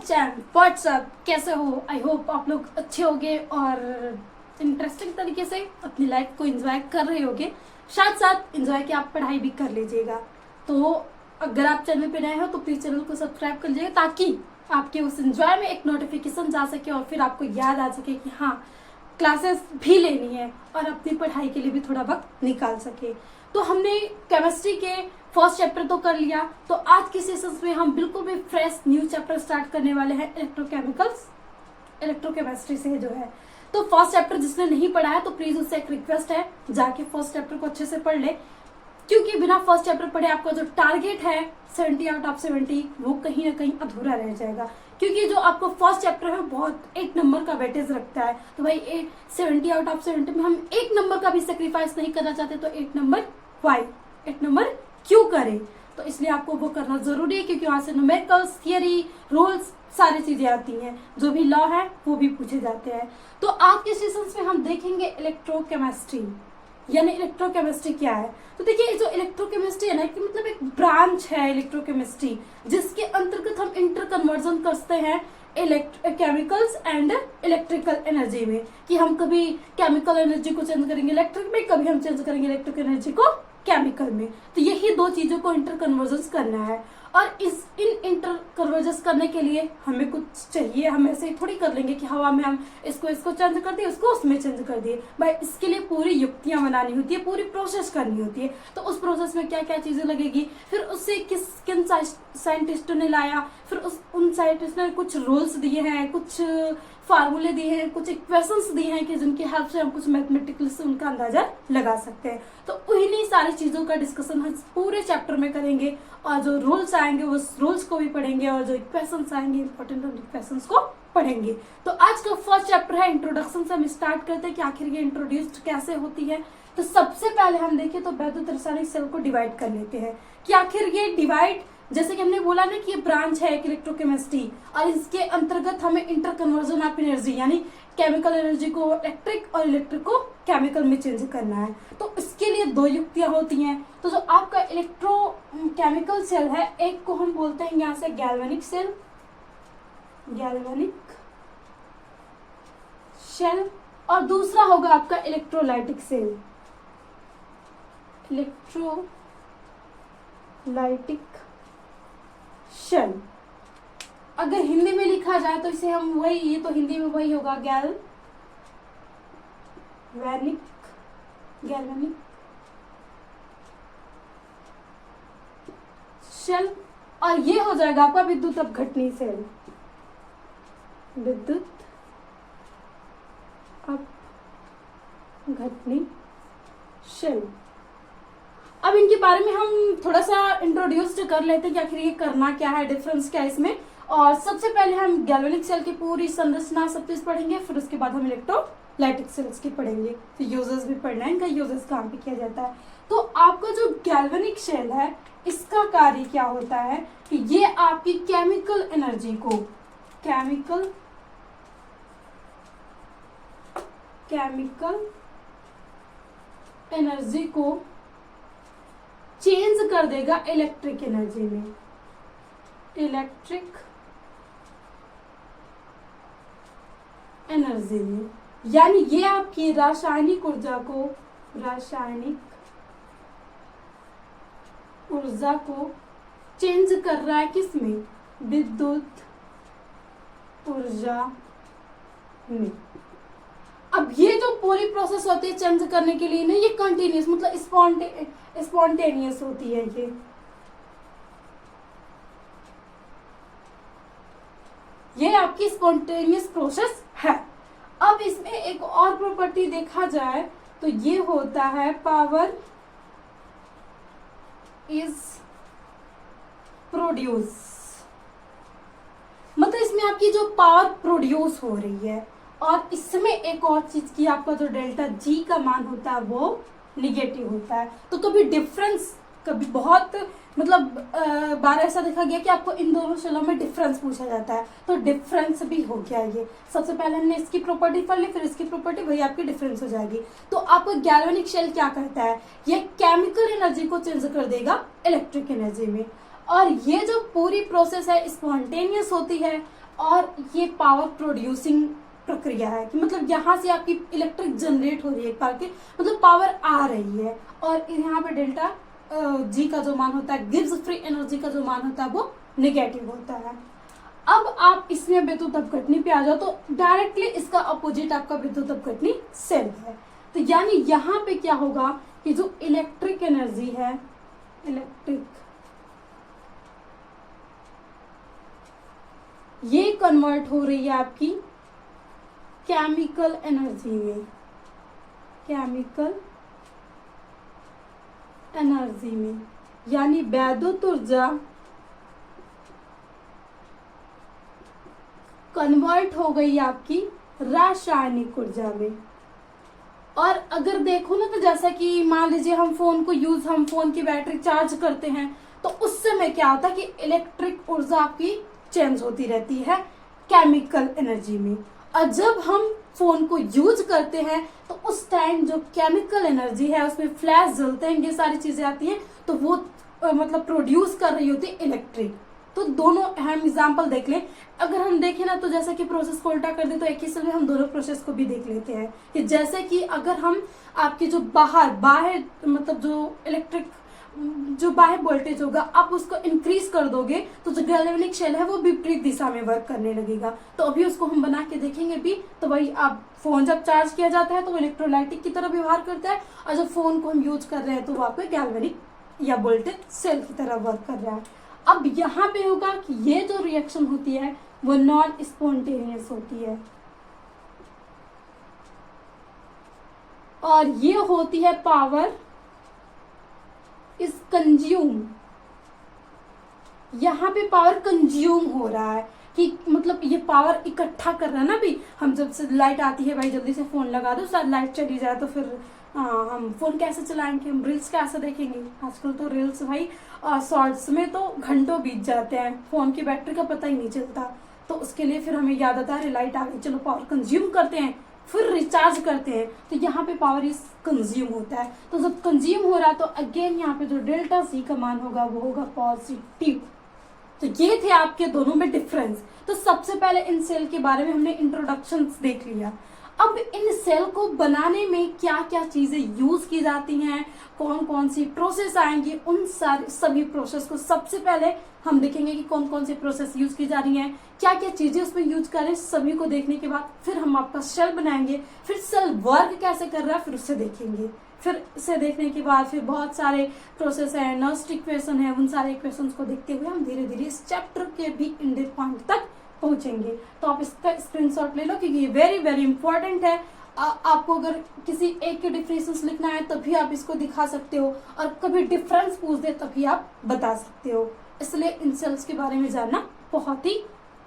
चैन WhatsApp, कैसे हो? I hope आप लोग अच्छे होंगे और इंटरेस्टिंग तरीके से अपनी लाइफ को एंजॉय कर रहे होंगे। साथ साथ एंजॉय के आप पढ़ाई भी कर लीजिएगा। तो अगर आप चैनल पे नए हो तो प्लीज़ चैनल को सब्सक्राइब कर लीजिएगा ताकि आपके उस एंजॉय में एक नोटिफिकेशन जा सके और फिर आपको याद आ सके कि हाँ क्लासेस भी लेनी है और अपनी पढ़ाई के लिए भी थोड़ा वक्त निकाल सके। तो हमने केमिस्ट्री के फर्स्ट चैप्टर तो कर लिया, तो आज के सेशंस में हम बिल्कुल भी फ्रेश न्यू चैप्टर स्टार्ट करने वाले हैं इलेक्ट्रोकेमिकल्स, इलेक्ट्रोकेमिस्ट्री से जो है। तो फर्स्ट चैप्टर जिसने नहीं पढ़ा है तो प्लीज उससे एक रिक्वेस्ट है, जाके फर्स्ट चैप्टर को अच्छे से पढ़ ले, क्योंकि बिना फर्स्ट चैप्टर पढ़े आपका जो टारगेट है 70 आउट ऑफ 70 वो कहीं ना कहीं अधूरा रह जाएगा। क्योंकि जो आपको फर्स्ट चैप्टर है बहुत 8 नंबर का वेटेज रखता है, तो भाई 70 आउट ऑफ 70 में हम 1 नंबर का भी सेक्रीफाइस नहीं करना चाहते, तो 8 नंबर वाई, 8 नंबर क्यों करें? तो इसलिए आपको वो करना जरूरी है, क्योंकि वहां से न्यूमेरिकल्स, थियरी, रूल्स सारी चीजें आती हैं, जो भी लॉ है वो भी पूछे जाते हैं। तो आज के सेशंस में हम देखेंगे इलेक्ट्रोकेमिस्ट्री, यानी इलेक्ट्रोकेमिस्ट्री क्या है। तो देखिए जो इलेक्ट्रोकेमिस्ट्री है ना कि मतलब एक ब्रांच है इलेक्ट्रोकेमिस्ट्री, जिसके अंतर्गत हम इंटर कन्वर्जन करते हैं केमिकल्स एंड इलेक्ट्रिकल एनर्जी में, कि हम कभी केमिकल एनर्जी को चेंज करेंगे इलेक्ट्रिक में, कभी हम चेंज करेंगे इलेक्ट्रिक एनर्जी को केमिकल में। तो यही दो चीजों को इंटर कन्वर्जन करना है, और इन इंटर कन्वर्जन करने के लिए हमें कुछ चाहिए। हम ऐसे ही थोड़ी कर लेंगे कि हवा में हम इसको चेंज कर दिए, उसको उसमें चेंज कर दिए। भाई इसके लिए पूरी युक्तियां बनानी होती है, पूरी प्रोसेस करनी होती है। तो उस प्रोसेस में क्या क्या चीजें लगेगी, फिर उससे किन साइंटिस्टों ने लाया, फिर उन साइंटिस्ट ने कुछ रूल्स दिए हैं, कुछ फार्मूले दिए हैं, कुछ इक्वेशंस दिए हैं कि जिनकी हेल्प से हम कुछ मैथमेटिकल से उनका अंदाजा लगा सकते हैं। तो उन्हीं सारी चीजों का डिस्कशन हम पूरे चैप्टर में करेंगे, और जो रूल्स आएंगे उस रूल्स को भी पढ़ेंगे, और जो इक्वेशंस आएंगे इंपॉर्टेंट इक्वेशंस को पढ़ेंगे। तो आज का फर्स्ट चैप्टर है इंट्रोडक्शन से हम स्टार्ट करते हैं कि आखिर ये इंट्रोड्यूस्ड कैसे होती है। तो सबसे पहले हम देखें तो वैद्युत रासायनिक सेल को डिवाइड कर लेते हैं कि आखिर ये डिवाइड, जैसे कि हमने बोला ना कि ये ब्रांच है इलेक्ट्रोकेमिस्ट्री, और इसके अंतर्गत हमें इंटर कन्वर्जन ऑफ एनर्जी यानी केमिकल एनर्जी को इलेक्ट्रिक और इलेक्ट्रिक को केमिकल में चेंज करना है। तो इसके लिए दो युक्तियां होती हैं। तो जो आपका इलेक्ट्रोकेमिकल सेल है, एक को हम बोलते हैं यहाँ से गैल्वेनिक सेल, गैल्वेनिक सेल, और दूसरा होगा आपका इलेक्ट्रोलाइटिक सेल, इलेक्ट्रोलाइटिक सेल। अगर हिंदी में लिखा जाए तो इसे हम वही, ये तो हिंदी में वही होगा गैल्वेनिक सेल, और ये हो जाएगा आपका विद्युत अपघटनी सेल, विद्युत अपघटनी सेल। अब इनके बारे में हम थोड़ा सा इंट्रोड्यूस कर लेते हैं कि आखिर ये करना क्या है, डिफरेंस क्या है इसमें। और सबसे पहले हम गैल्वेनिक सेल की पूरी संरचना सब चीज पढ़ेंगे, फिर उसके बाद हम इलेक्ट्रोलाइटिक सेल्स की पढ़ेंगे, फिर यूजेस भी पढ़ना है, इनका यूजेस कहाँ पे किया जाता है। तो आपका जो गैल्वेनिक सेल है इसका कार्य क्या होता है कि ये आपकी केमिकल एनर्जी को, केमिकल एनर्जी को चेंज कर देगा इलेक्ट्रिक एनर्जी में, इलेक्ट्रिक एनर्जी में। यानी ये आपकी रासायनिक ऊर्जा को चेंज कर रहा है किसमें, विद्युत ऊर्जा में। अब ये जो पूरी प्रोसेस होती है चेंज करने के लिए ना, ये कंटिन्यूस मतलब स्पॉन्टेनियस होती है। ये आपकी स्पॉन्टेनियस प्रोसेस है। अब इसमें एक और प्रॉपर्टी देखा जाए तो ये होता है पावर इज प्रोड्यूस, मतलब इसमें आपकी जो पावर प्रोड्यूस हो रही है। और इसमें एक और चीज की आपका जो डेल्टा जी का मान होता है वो निगेटिव होता है। तो कभी डिफरेंस कभी बहुत मतलब बार ऐसा देखा गया कि आपको इन दोनों शेलों में डिफरेंस पूछा जाता है, तो डिफरेंस भी हो गया ये। सबसे पहले हमने इसकी प्रॉपर्टी पढ़ ली, फिर इसकी प्रॉपर्टी, वही आपकी डिफरेंस हो जाएगी। तो आपका गैल्वेनिक शेल क्या करता है, ये केमिकल एनर्जी को चेंज कर देगा इलेक्ट्रिक एनर्जी में। और ये जो पूरी प्रोसेस है स्पॉन्टेनियस होती है, और ये पावर प्रोड्यूसिंग प्रक्रिया है कि मतलब यहाँ से आपकी इलेक्ट्रिक जनरेट हो रही है, एक बार की मतलब पावर आ रही है। और यहाँ पे डेल्टा जी का जो मान होता है, गिब्स फ्री एनर्जी का जो मान होता है, वो नेगेटिव होता है। अब आप इसमें विद्युत अपघटनी पे आ जाओ, तो डायरेक्टली इसका अपोजिट आपका विद्युत अपघटनी सेल है। तो यानी यहाँ पे क्या होगा कि जो इलेक्ट्रिक एनर्जी है, इलेक्ट्रिक, ये कन्वर्ट हो रही है आपकी केमिकल एनर्जी में, केमिकल एनर्जी में, यानी वैद्युत ऊर्जा कन्वर्ट हो गई आपकी रासायनिक ऊर्जा में। और अगर देखो ना, तो जैसा कि मान लीजिए हम फोन की बैटरी चार्ज करते हैं, तो उस समय क्या होता है कि इलेक्ट्रिक ऊर्जा आपकी चेंज होती रहती है केमिकल एनर्जी में। और जब हम फोन को यूज करते हैं तो उस टाइम जो केमिकल एनर्जी है उसमें फ्लैश जलते हैं, ये सारी चीजें आती हैं, तो वो मतलब प्रोड्यूस कर रही होती है इलेक्ट्रिक। तो दोनों अहम एग्जांपल देख लें। अगर हम देखें ना, तो जैसे कि प्रोसेस को उल्टा कर दे, तो एक ही समय हम दोनों प्रोसेस को भी देख लेते हैं कि जैसे कि अगर हम आपकी जो बाहर मतलब जो इलेक्ट्रिक जो बाहर वोल्टेज होगा, आप उसको इंक्रीज कर दोगे तो जो गैल्वेनिक शेल है वो विपरीत दिशा में वर्क करने लगेगा। तो अभी उसको हम बना के देखेंगे भी। तो वही आप फोन जब चार्ज किया जाता है तो वो इलेक्ट्रोलाइटिक की तरह व्यवहार करता है, और जब फोन को हम यूज कर रहे हैं तो वो आपको गैल्वेनिक या वोल्टेज सेल की तरह वर्क कर रहा है। अब यहाँ पे होगा कि ये जो रिएक्शन होती है वो नॉन स्पॉन्टेनियस होती है, और ये होती है पावर इज कंज्यूम। यहाँ पे पावर कंज्यूम हो रहा है कि मतलब ये पावर इकट्ठा कर रहा है ना। भी हम जब से लाइट आती है, भाई जल्दी से फोन लगा दो, शायद लाइट चली जाए तो फिर हम फोन कैसे चलाएंगे, हम रील्स कैसे देखेंगे। आजकल तो रील्स भाई शॉर्ट्स में तो घंटों बीत जाते हैं, फोन की बैटरी का पता ही नहीं चलता। तो उसके लिए फिर हमें याद आता है लाइट आ गई, चलो पावर कंज्यूम करते हैं, फिर रिचार्ज करते हैं। तो यहाँ पे पावर इज कंज्यूम होता है। तो जब कंज्यूम हो रहा है तो अगेन यहाँ पे जो डेल्टा सी का मान होगा वो होगा पॉजिटिव। तो ये थे आपके दोनों में डिफरेंस। तो सबसे पहले इन सेल के बारे में हमने इंट्रोडक्शन देख लिया। अब इन सेल को बनाने में क्या क्या चीजें यूज की जाती हैं, कौन कौन सी प्रोसेस आएंगी, उन सभी प्रोसेस को सबसे पहले हम देखेंगे कि कौन कौन सी प्रोसेस यूज की जा रही हैं, क्या क्या चीजें उसमें यूज करें। सभी को देखने के बाद फिर हम आपका सेल बनाएंगे, फिर सेल वर्क कैसे कर रहा है फिर उससे देखेंगे। फिर इसे देखने के बाद फिर बहुत सारे प्रोसेस है, नर्स्ट इक्वेशन है, उन सारे इक्वेशंस को देखते हुए हम धीरे धीरे इस चैप्टर के भी इंडेड पॉइंट तक पहुंचेंगे। तो आप इसका स्क्रीनशॉट ले लो क्योंकि ये वेरी वेरी इंपॉर्टेंट है। आपको अगर किसी एक के डिफरेंसेस लिखना है तभी आप इसको दिखा सकते हो, और कभी डिफरेंस पूछ दे तभी आप बता सकते हो। इसलिए इन सेल्स के बारे में जानना बहुत ही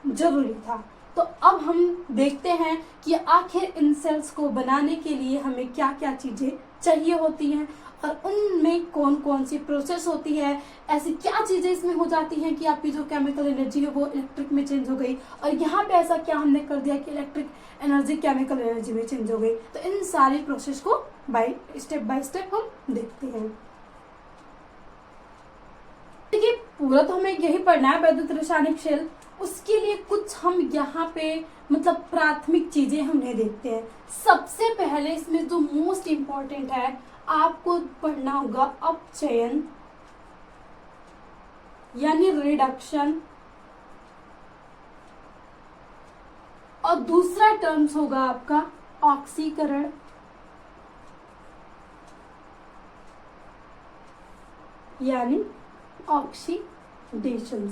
जरूरी था। तो अब हम देखते हैं कि आखिर इन सेल्स को बनाने के लिए हमें क्या क्या चीजें चाहिए होती हैं, और उनमें कौन कौन सी प्रोसेस होती है, ऐसी क्या चीजें इसमें हो जाती हैं कि आपकी जो केमिकल एनर्जी है वो इलेक्ट्रिक में चेंज हो गई, और यहाँ पे ऐसा क्या हमने कर दिया कि इलेक्ट्रिक एनर्जी केमिकल एनर्जी में चेंज हो गई। तो इन सारी प्रोसेस को बाय स्टेप हम देखते हैं। देखिए पूरा तो हमें यही पढ़ना है वैद्युत रासायनिक शेल, उसके लिए कुछ हम यहाँ पे मतलब प्राथमिक चीजें हमने देखते हैं। सबसे पहले इसमें जो मोस्ट इम्पोर्टेंट है आपको पढ़ना होगा अपचयन यानी रिडक्शन, और दूसरा टर्म्स होगा आपका ऑक्सीकरण यानी ऑक्सीडेशन।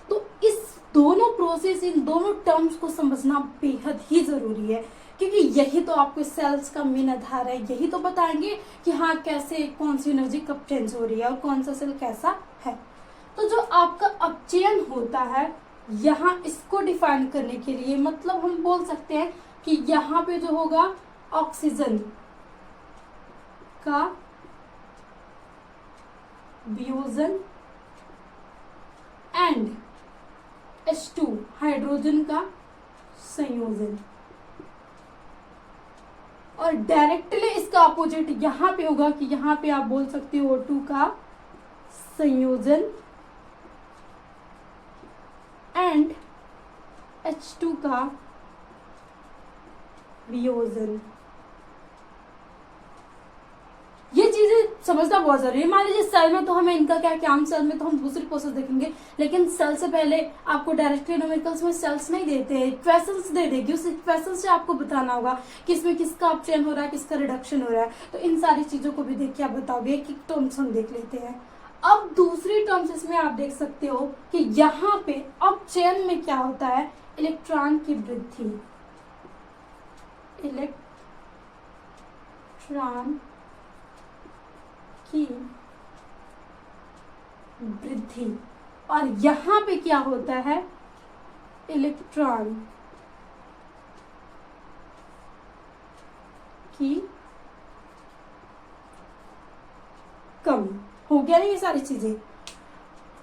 तो इस दोनों प्रोसेस, इन दोनों टर्म्स को समझना बेहद ही जरूरी है, क्योंकि यही तो आपको सेल्स का मेन आधार है। यही तो बताएंगे कि हाँ कैसे कौन सी एनर्जी कब चेंज हो रही है और कौन सा सेल कैसा है। तो जो आपका अपचयन होता है, यहाँ इसको डिफाइन करने के लिए मतलब हम बोल सकते हैं कि यहाँ पे जो होगा ऑक्सीजन का वियोजन एंड H2 हाइड्रोजन का संयोजन। और डायरेक्टली इसका अपोजिट यहां पे होगा कि यहां पे आप बोल सकते हो O2 का संयोजन एंड H2 का वियोजन। ये चीजें समझना बहुत जरूरी है। मान लीजिए सेल में तो हमें इनका क्या काम, सेल में तो हम दूसरी प्रोसेस देखेंगे, लेकिन सेल से पहले आपको डायरेक्टली न्यूमेरिकल्स में सेल्स नहीं देते, इक्वेशंस दे देगी। उस इक्वेशन से आपको बताना होगा कि इसमें किसका अपचयन हो रहा है, किसका रिडक्शन हो रहा है। तो इन सारी चीजों को भी देख के आप बताओगे। एक टर्म्स हम देख लेते हैं। अब दूसरी टर्म्स इसमें आप देख सकते हो कि यहाँ पे अपचयन में क्या होता है, इलेक्ट्रॉन की वृद्धि, इलेक्ट्रॉन की वृद्धि। और यहां पे क्या होता है, इलेक्ट्रॉन की कमी। हो गया ना ये सारी चीजें।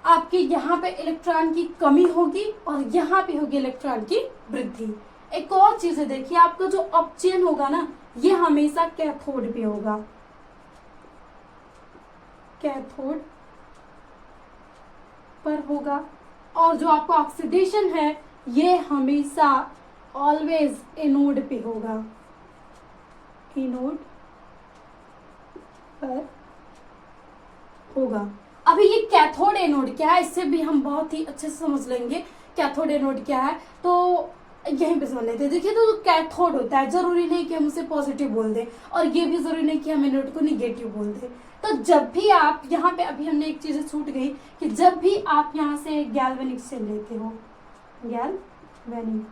आपके यहाँ पे इलेक्ट्रॉन की कमी होगी और यहाँ पे होगी इलेक्ट्रॉन की वृद्धि। एक और चीज है, देखिए आपका जो अपचयन होगा ना, ये हमेशा कैथोड पे होगा, कैथोड पर होगा। और जो आपका ऑक्सीडेशन है ये हमेशा ऑलवेज एनोड पे होगा, एनोड पर होगा। अभी ये कैथोड एनोड क्या है, इससे भी हम बहुत ही अच्छे से समझ लेंगे कैथोड एनोड क्या है। तो यहीं पे समझ लेते हैं। देखिए तो कैथोड होता है, जरूरी नहीं कि हम उसे पॉजिटिव बोल दें और ये भी जरूरी नहीं कि हम एनोड को निगेटिव बोल दें। तो जब भी आप यहाँ पे, अभी हमने एक चीज छूट गई कि जब भी आप यहाँ से गैल्वेनिक शेल लेते हो, गैल्वेनिक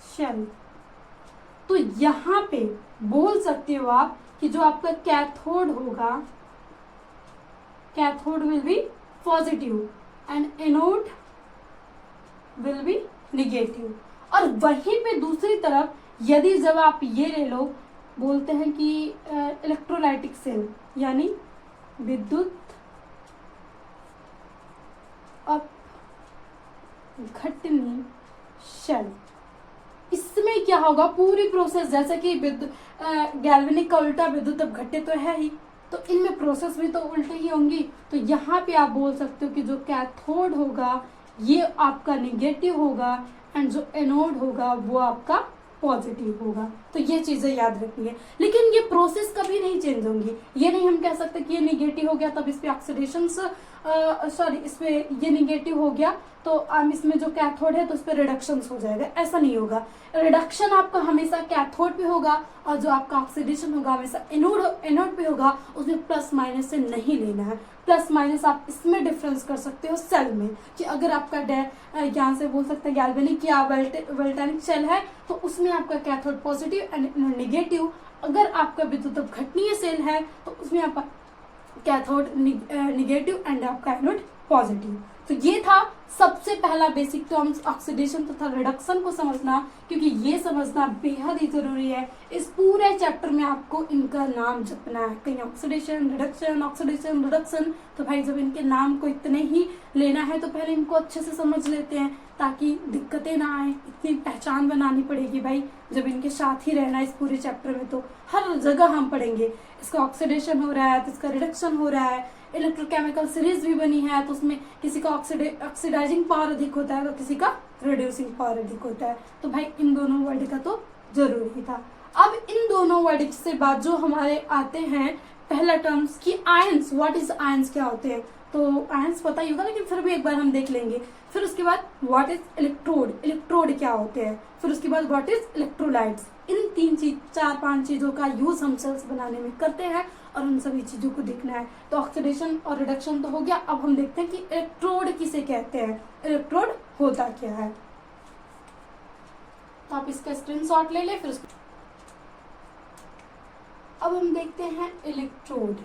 शेल, तो यहाँ पे बोल सकते हो आप कि जो आपका कैथोड होगा, cathode will be positive and anode will be negative. और वहीं पे दूसरी तरफ यदि जब आप ये ले लो, बोलते हैं कि इलेक्ट्रोलाइटिक सेल यानी विद्युत अपघटनी शेल, इसमें क्या होगा, पूरी प्रोसेस जैसे कि गैल्वेनिक का उल्टा विद्युत अपघट्य तो है ही, तो इनमें प्रोसेस भी तो उल्टे ही होंगी। तो यहाँ पे आप बोल सकते हो कि जो कैथोड होगा ये आपका निगेटिव होगा एंड जो एनोड होगा वो आपका पॉजिटिव होगा। तो ये चीजें याद रखनी है। लेकिन ये प्रोसेस कभी नहीं चेंज होंगी। ये नहीं हम कह सकते कि ये निगेटिव हो गया तब इस पे ऑक्सीडेशन, सॉरी इस पे ये निगेटिव हो गया तो इसमें जो कैथोड है तो उस पर रिडक्शन हो जाएगा, ऐसा नहीं होगा। रिडक्शन आपका हमेशा कैथोड पे होगा और जो आपका ऑक्सीडेशन होगा हमेशा एनोड पे होगा। उसमें प्लस माइनस से नहीं लेना है। प्लस माइनस आप इसमें डिफरेंस कर सकते हो सेल में, कि अगर आपका यहाँ से बोल सकते हैं गैल्वेनिक या वोल्टेनिक सेल है तो उसमें आपका कैथोड पॉजिटिव एंड निगेटिव। अगर आपका विद्युत अपघटनीय सेल है तो उसमें आपका कैथोड निगेटिव एंड आपका एनोड पॉजिटिव। तो ये था सबसे पहला बेसिक टर्म्स, ऑक्सीडेशन तथा रिडक्शन को समझना, क्योंकि ये समझना बेहद ही जरूरी है। इस पूरे चैप्टर में आपको इनका नाम जपना है, कहीं ऑक्सीडेशन रिडक्शन। तो भाई जब इनके नाम को इतने ही लेना है तो पहले इनको अच्छे से समझ लेते हैं ताकि दिक्कतें ना आए। इतनी पहचान बनानी पड़ेगी भाई, जब इनके साथ ही रहना इस पूरे चैप्टर में तो हर जगह हम पढ़ेंगे। इसका ऑक्सीडेशन हो रहा है तो इसका रिडक्शन हो रहा है, इलेक्ट्रोकेमिकल सीरीज भी बनी है तो उसमें किसी का ऑक्सीडाइजिंग पावर अधिक होता है तो किसी का रिड्यूसिंग पावर अधिक होता है। तो भाई इन दोनों वर्ड का तो जरूरी था। अब इन दोनों वर्ड से बाद जो हमारे आते हैं पहला टर्म्स की आयंस, व्हाट इज आयंस क्या होते हैं, तो आयंस पता ही होगा लेकिन फिर भी एक बार हम देख लेंगे। फिर उसके बाद व्हाट इज इलेक्ट्रोड क्या होते हैं, फिर उसके बाद व्हाट इज इलेक्ट्रोलाइट्स। इन 4-5 चीजों का यूज हम सेल्स बनाने में करते हैं और उन सभी चीजों को देखना है। तो ऑक्सीडेशन और रिडक्शन तो हो गया। अब हम देखते हैं कि इलेक्ट्रोड किसे कहते हैं, इलेक्ट्रोड होता क्या है। तो आप इसका स्क्रीनशॉट ले ले। फिर अब हम देखते हैं इलेक्ट्रोड।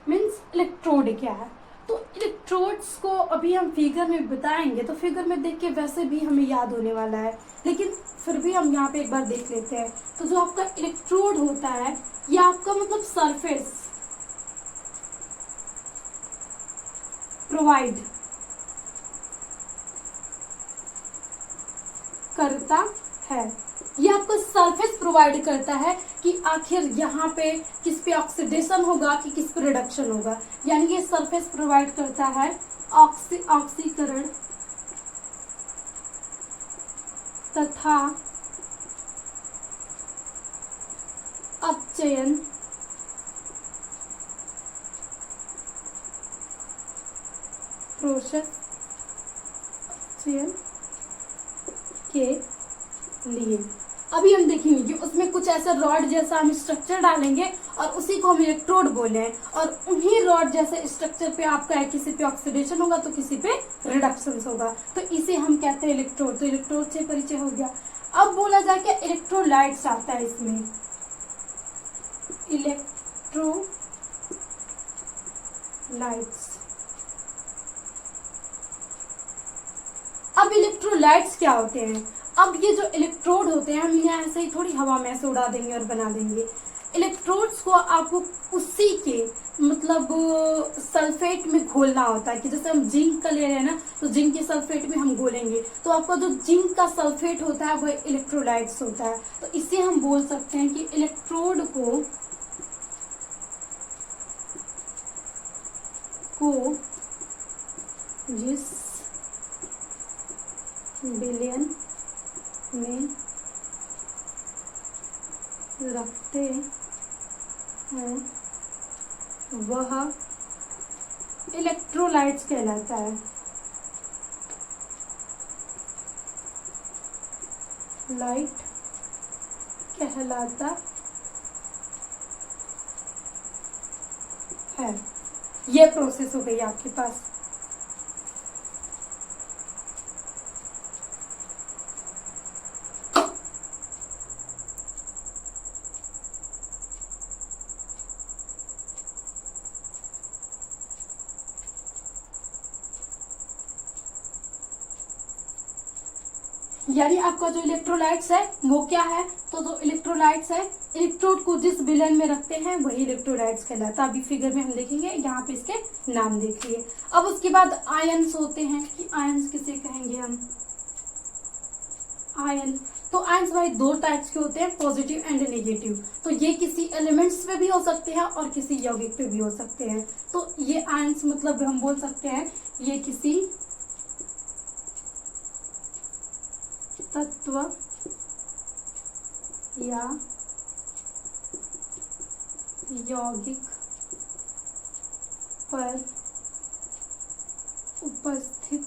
मीन्स इलेक्ट्रोड क्या है। तो इलेक्ट्रोड्स को अभी हम फिगर में बताएंगे तो फिगर में देख के वैसे भी हमें याद होने वाला है, लेकिन फिर भी हम यहाँ पे एक बार देख लेते हैं। तो जो आपका इलेक्ट्रोड होता है, ये आपका मतलब सरफेस प्रोवाइड करता है, ये आपको सरफेस प्रोवाइड करता है कि आखिर यहाँ पे किस पे ऑक्सीडेशन होगा कि किस पे रिडक्शन होगा। यानी ये सरफेस प्रोवाइड करता है ऑक्सीकरण तथा अपचयन प्रोसेस के लिए। अभी हम देखेंगे कि उसमें कुछ ऐसा रॉड जैसा हम स्ट्रक्चर डालेंगे और उसी को हम इलेक्ट्रोड बोले हैं, और उन्हीं रॉड जैसे स्ट्रक्चर पे आपका है किसी पे ऑक्सीडेशन होगा तो किसी पे रिडक्शन होगा, तो इसे हम कहते हैं इलेक्ट्रोड। तो इलेक्ट्रोड से परिचय हो गया। अब बोला जाए कि इलेक्ट्रोलाइट्स आता है इसमें, इलेक्ट्रोलाइट्स। अब इलेक्ट्रोलाइट्स क्या होते हैं? अब ये जो इलेक्ट्रोड होते हैं हम यहाँ ऐसे ही थोड़ी हवा में ऐसे उड़ा देंगे और बना देंगे। इलेक्ट्रोड्स को आपको उसी के मतलब सल्फेट में घोलना होता है, कि जैसे हम जिंक का ले रहे हैं ना, तो जिंक के सल्फेट में हम घोलेंगे, तो आपका जो जिंक का सल्फेट होता है वह इलेक्ट्रोलाइट्स होता है। तो इसे हम बोल सकते हैं कि इलेक्ट्रोड को जिस विलयन में रखते हैं वह इलेक्ट्रोलाइट्स कहलाता है। लाइट कहलाता है। ये प्रोसेस हो गई आपके पास। यानी आपका जो इलेक्ट्रोलाइट्स है वो क्या है? तो जो इलेक्ट्रोलाइट्स है, इलेक्ट्रोड को जिस विलयन में रखते हैं वही इलेक्ट्रोलाइट्स कहलाता है। अभी फिगर में हम देखेंगे, यहाँ पे इसके नाम देखिए। अब उसके बाद आयंस होते हैं, कि आयंस किसे कहेंगे हम? आयन। तो आयंस भाई दो टाइप्स के होते हैं, पॉजिटिव एंड नेगेटिव। तो ये किसी एलिमेंट्स पे भी हो सकते हैं और किसी यौगिक पे भी हो सकते हैं। तो ये आयंस मतलब हम बोल सकते हैं ये किसी तत्व या यौगिक पर उपस्थित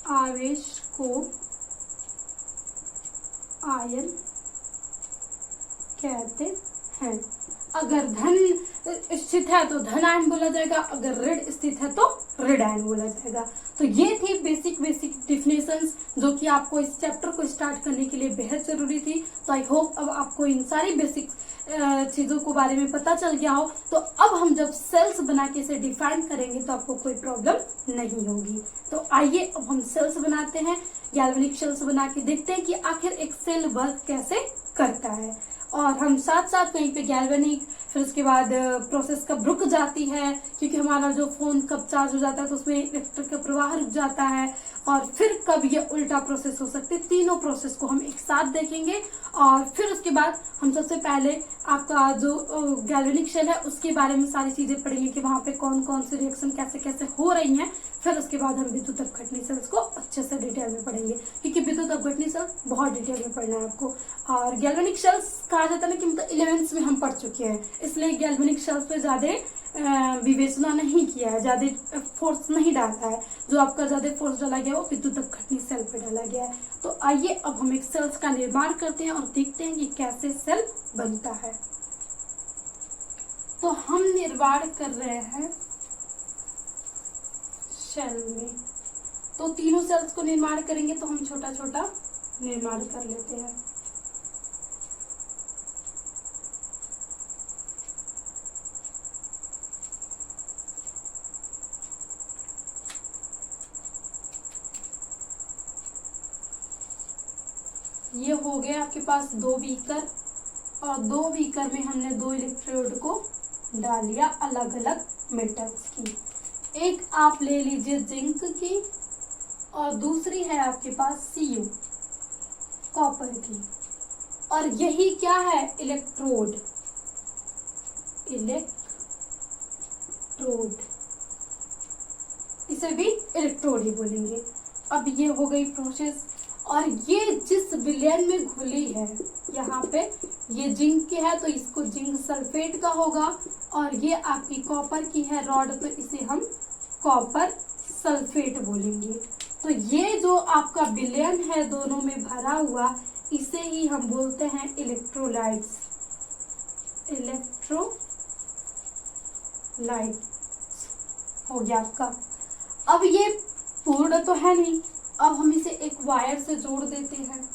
आवेश को आयन कहते हैं। अगर धन स्थित है तो धन आयन बोला जाएगा, अगर ऋण स्थित है तो ऋण आयन बोला जाएगा। तो ये थी बेसिक डिफिनेशंस जो कि आपको इस चैप्टर को स्टार्ट करने के लिए बेहद जरूरी थी। तो आई होप अब आपको इन सारी बेसिक चीजों को बारे में पता चल गया हो। तो अब हम जब सेल्स बना के इसे डिफाइन करेंगे तो आपको कोई प्रॉब्लम नहीं होगी। तो आइए अब हम सेल्स बनाते हैं, गैल्वेनिक सेल्स बना के देखते हैं कि आखिर एक सेल वर्क कैसे करता है। और हम साथ साथ कहीं पे गैल्वेनिक, फिर उसके बाद प्रोसेस कब रुक जाती है, क्योंकि हमारा जो फोन कब चार्ज हो जाता है तो उसमें इलेक्ट्रिक का प्रवाह रुक जाता है, और फिर कब ये उल्टा प्रोसेस हो सकती है। तीनों प्रोसेस को हम एक साथ देखेंगे। और फिर उसके बाद हम सबसे पहले आपका जो गैल्वेनिक शेल है उसके बारे में सारी चीजें पढ़ेंगे कि वहां पे कौन कौन से रिएक्शन कैसे कैसे हो रही हैं। फिर उसके बाद हम विद्युत अपघटनी सेल्स को अच्छे से डिटेल में पढ़ेंगे, क्योंकि विद्युत अपघटनी सेल बहुत डिटेल में पढ़ना है आपको। और गैल्वेनिक सेल्स कहा जाता है ना कि मतलब इलेवेंथ्स में हम पढ़ चुके हैं, इसलिए गैल्वेनिक सेल्स पे ज्यादा विवेचना नहीं किया है, ज्यादा फोर्स नहीं डाला है। जो आपका ज्यादा फोर्स डाला गया वो विद्युत अपघटनी सेल पे डाला गया है। तो आइए अब हम एक सेल्स का निर्माण करते हैं और देखते हैं कि कैसे सेल बनता है। तो हम निर्माण कर रहे हैं सेल में, तो तीनों सेल्स को निर्माण करेंगे तो हम छोटा छोटा निर्माण कर लेते हैं। गए आपके पास 2 बीकर, और 2 बीकर में हमने 2 इलेक्ट्रोड को डाल लिया अलग अलग मेटल्स की। एक आप ले लीजिए जिंक की और दूसरी है आपके पास Cu कॉपर की, और यही क्या है इलेक्ट्रोड, इसे भी इलेक्ट्रोड ही बोलेंगे। अब ये हो गई प्रोसेस, और ये जिस विलयन में घुली है, यहाँ पे ये जिंक की है तो इसको जिंक सल्फेट का होगा, और ये आपकी कॉपर की है रॉड तो इसे हम कॉपर सल्फेट बोलेंगे। तो ये जो आपका विलयन है दोनों में भरा हुआ, इसे ही हम बोलते हैं इलेक्ट्रोलाइट्स, हो गया आपका। अब ये पूर्ण तो है नहीं, अब हम इसे एक वायर से जोड़ देते हैं।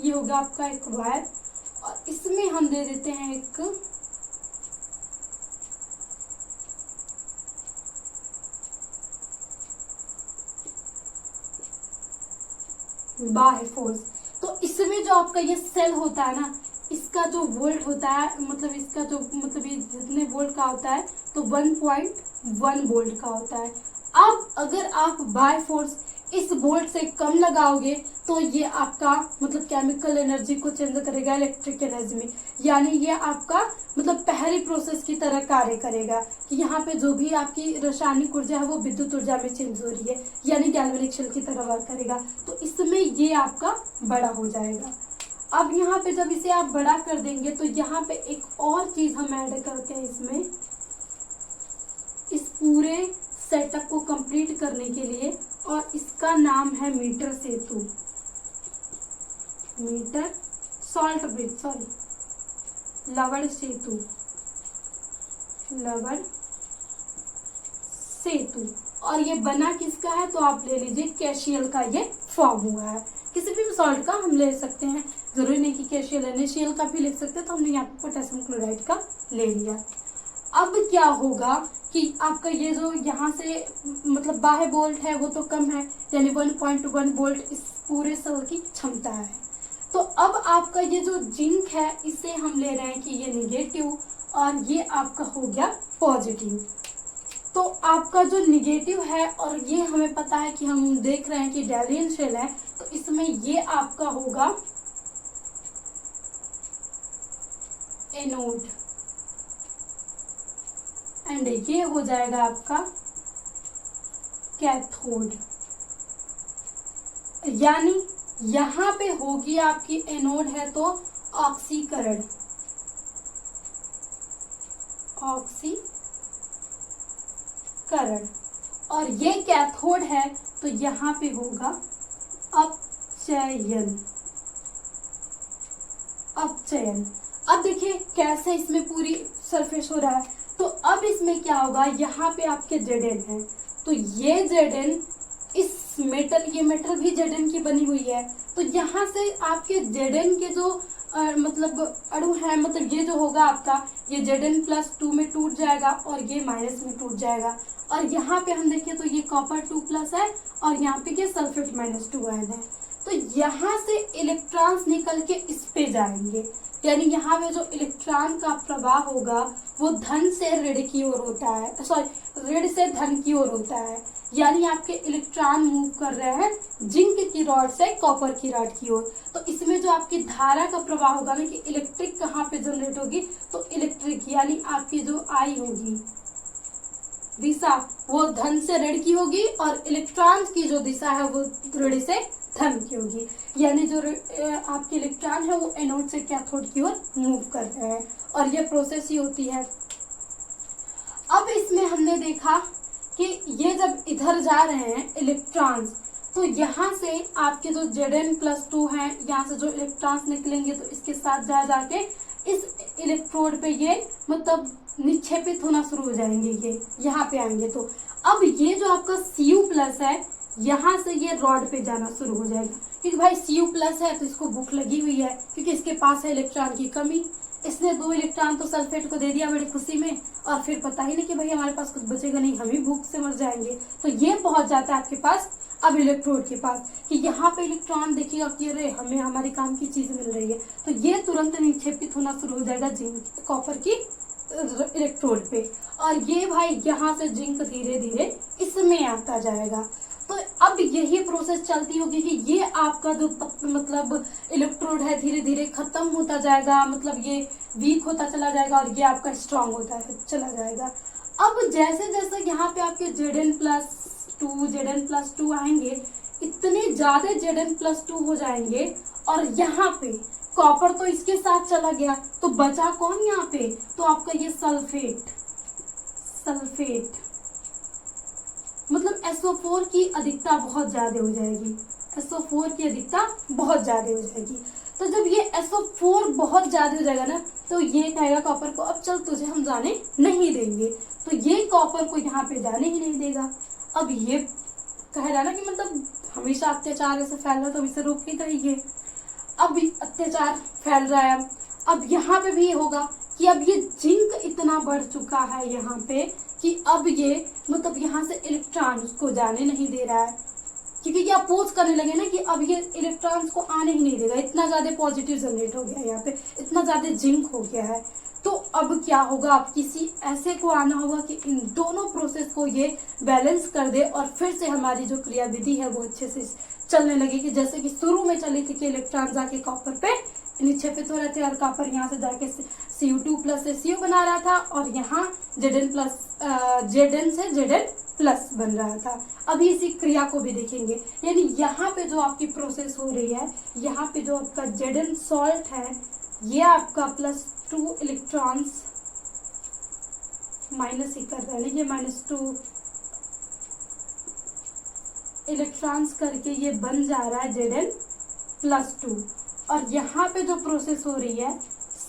ये होगा आपका एक वायर, और इसमें हम दे देते हैं एक बाह्य फोर्स। तो इसमें जो आपका ये सेल होता है ना, इसका जो वोल्ट होता है, मतलब इसका जो मतलब ये जितने वोल्ट का होता है तो 1.1 वोल्ट का होता है। अब अगर आप बाय फोर्स इस वोल्ट से कम लगाओगे तो ये आपका मतलब केमिकल एनर्जी को चेंज करेगा इलेक्ट्रिक एनर्जी में, यानी ये आपका मतलब पहली प्रोसेस की तरह कार्य करेगा कि यहाँ पे जो भी आपकी रासायनिक ऊर्जा है वो विद्युत ऊर्जा में चेंज हो रही है, यानी गैल्वेनिक शेल की तरह वर्क करेगा। तो इसमें ये आपका बड़ा हो जाएगा। अब यहाँ पे जब इसे आप बड़ा कर देंगे तो यहाँ पे एक और चीज हम ऐड करते हैं इसमें, इस पूरे सेटअप को कंप्लीट करने के लिए, और इसका नाम है मीटर सेतु, मीटर सॉल्ट ब्रिज, सॉरी लवण सेतु, लवण सेतु। और ये बना किसका है तो आप ले लीजिए कैशियल का ये फॉर्म हुआ है। किसी भी सॉल्ट का हम ले सकते हैं, जरूरी नहीं कि कैशियल NaCl का भी लिख सकते हैं, तो हमने यहाँ पे पोटेशियम क्लोराइड का ले लिया। अब क्या होगा कि आपका ये जो यहाँ से मतलब बाह्य वोल्ट है वो तो कम है, यानी 1.1 वोल्ट इस पूरे सेल की क्षमता है। तो अब आपका ये जो जिंक है इसे हम ले रहे हैं कि ये निगेटिव, और ये आपका हो गया पॉजिटिव। तो आपका जो निगेटिव है, और ये हमें पता है कि हम देख रहे हैं कि डैलियन शेल है, तो इसमें ये आपका होगा एनोड, एंड ये हो जाएगा आपका कैथोड। यानी यहाँ पे होगी आपकी एनोड है तो ऑक्सीकरण, और ये कैथोड है तो यहाँ पे होगा अपचयन। अब देखिए कैसे इसमें पूरी सरफेस हो रहा है। तो अब इसमें क्या होगा, यहाँ पे आपके Zn है, तो ये Zn इस मेटल, ये मेटल भी Zn की बनी हुई है, तो यहाँ से आपके Zn के जो मतलब अणु है, मतलब ये जो होगा आपका ये Zn+2 में टूट जाएगा और ये माइनस में टूट जाएगा। और यहाँ पे हम देखें तो ये कॉपर 2+ है और यहाँ पे ये सल्फेट -2 आयन है। तो यहाँ से इलेक्ट्रॉन्स निकल के इस पे जाएंगे, यानी यहाँ पे जो इलेक्ट्रॉन का प्रवाह होगा वो धन से ऋण की ओर होता है, सॉरी ऋण से धन की ओर होता है। यानी आपके इलेक्ट्रॉन मूव कर रहे हैं जिंक की रॉड से कॉपर की रॉड की ओर। तो इसमें जो आपकी धारा का प्रवाह होगा ना कि इलेक्ट्रिक कहाँ पे जनरेट होगी, तो इलेक्ट्रिक यानी आपकी जो आई होगी दिशा वो धन से ऋण की होगी, और इलेक्ट्रॉन की जो दिशा है वो ऋण से धन की होगी। यानी जो आपके इलेक्ट्रॉन है वो एनोड से कैथोड की ओर मूव कर रहे हैं, और ये प्रोसेस ही होती है। अब इसमें हमने देखा कि ये जब इधर जा रहे हैं इलेक्ट्रॉन्स, तो यहाँ से आपके जो Zn+2 हैं, यहाँ से जो इलेक्ट्रॉन्स निकलेंगे तो इसके साथ जा जाके इस इलेक्ट्रोड पे ये मतलब निक्षेपित होना शुरू हो जाएंगे, ये यहाँ पे आएंगे। तो अब ये जो आपका Cu+ है, यहाँ से ये रॉड पे जाना शुरू हो जाएगा, क्योंकि भाई Cu+ है तो इसको भूख लगी हुई है, क्योंकि इसके पास है इलेक्ट्रॉन की कमी, इसने 2 इलेक्ट्रॉन तो सल्फेट को दे दिया बड़ी खुशी में, और फिर पता ही नहीं कि भाई हमारे पास कुछ बचेगा नहीं, हम ही भूख से मर जाएंगे। तो ये पहुंच जाता है आपके पास अब इलेक्ट्रोड के पास कि यहाँ पे इलेक्ट्रॉन देखिएगा कि अरे हमें हमारे काम की चीज मिल रही है, तो ये तुरंत निक्षेपित होना शुरू हो जाएगा जिंक कॉपर की इलेक्ट्रोड पे, और ये भाई यहाँ से जिंक धीरे धीरे इसमें आता जाएगा। तो अब यही प्रोसेस चलती होगी कि ये आपका जो मतलब इलेक्ट्रोड है धीरे धीरे खत्म होता जाएगा, मतलब ये वीक होता चला जाएगा और ये आपका स्ट्रांग होता है चला जाएगा। अब जैसे जैसे यहाँ पे आपके Zn+2 आएंगे, इतने ज्यादा Zn+2 हो जाएंगे, और यहाँ पे कॉपर तो इसके साथ चला गया, तो बचा कौन यहाँ पे, तो आपका ये सल्फेट मतलब SO4 की अधिकता बहुत ज्यादा हो जाएगी, SO4 की अधिकता बहुत ज्यादा हो जाएगी। तो जब ये SO4 बहुत ज्यादा हो जाएगा ना, तो ये कहेगा कॉपर को अब चल तुझे हम जाने नहीं देंगे, तो ये कॉपर को यहाँ पे जाने ही नहीं देगा। अब ये कह रहा ना कि मतलब हमेशा अत्याचार ऐसे फैल रहा, तो इसे रोकेगा ही ये। अब अत्याचार फैल रहा है, अब यहाँ पे भी होगा कि अब ये जिंक इतना बढ़ चुका है यहाँ पे कि अब ये मतलब यहाँ से इलेक्ट्रॉन उसको जाने नहीं दे रहा है, क्योंकि क्या अपोज करने लगे ना कि अब ये इलेक्ट्रॉन्स को आने ही नहीं देगा, इतना ज्यादा पॉजिटिव जनरेट हो गया यहाँ पे, इतना ज्यादा जिंक हो गया है। तो अब क्या होगा, अब किसी ऐसे को आना होगा कि इन दोनों प्रोसेस को ये बैलेंस कर दे, और फिर से हमारी जो क्रियाविधि है वो अच्छे से चलने लगी, कि जैसे कि शुरू में चली थी कि इलेक्ट्रॉन जाके कॉपर पे निक्षेपित हो रहे थे और कॉपर यहाँ से जाके Cu2+ से Cu बना रहा था, और यहाँ Zn से Zn+ बन रहा था। अभी इसी क्रिया को भी देखेंगे, यानी यहाँ पे जो आपकी प्रोसेस हो रही है, यहाँ पे जो आपका Zn सॉल्ट है, ये आपका +2 इलेक्ट्रॉन्स माइनस ही कर रहे हैं, ये -2 इलेक्ट्रॉन्स करके ये बन जा रहा है Zn+2, और यहाँ पे जो प्रोसेस हो रही है